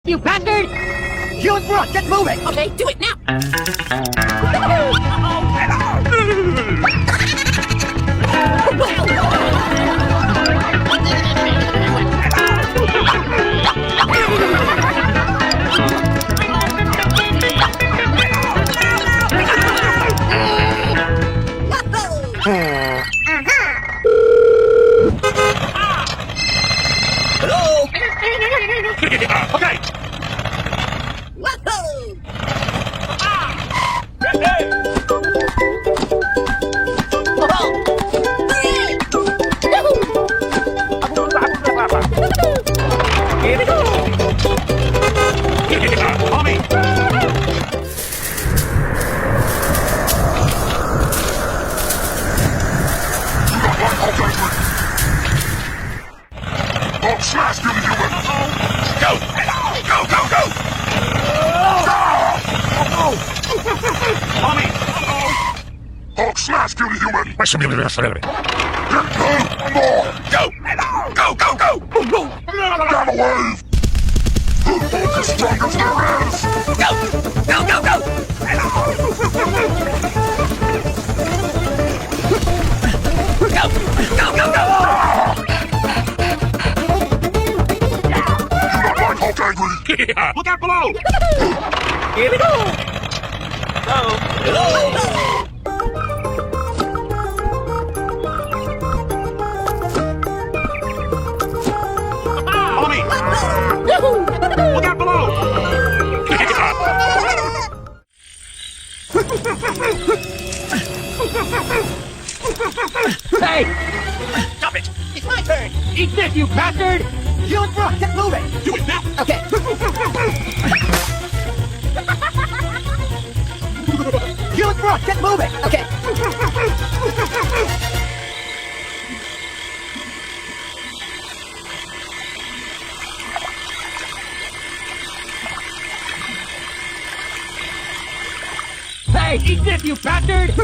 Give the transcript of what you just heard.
You bastard! You and Brooke, get moving! Okay, do it now! Hello? Okay. Here we go. Mommy. Oh, slash, you human! Go! Go, go, go! Mommy. Oh, slash, you human! What's the matter? More! Go! Go, go, go! Get away! Hulk is strong as there is! Go! Go, go, go! Go! Go, go, go! You not like Hulk angry? Look out below. Here we go. Hello? Mommy. Look out below. Hey! Stop it. It's my turn! Eat this, you bastard! You and Brooke, get moving! Do it now. Okay. You and Brooke, get moving! Okay. Hey, eat this, you bastard!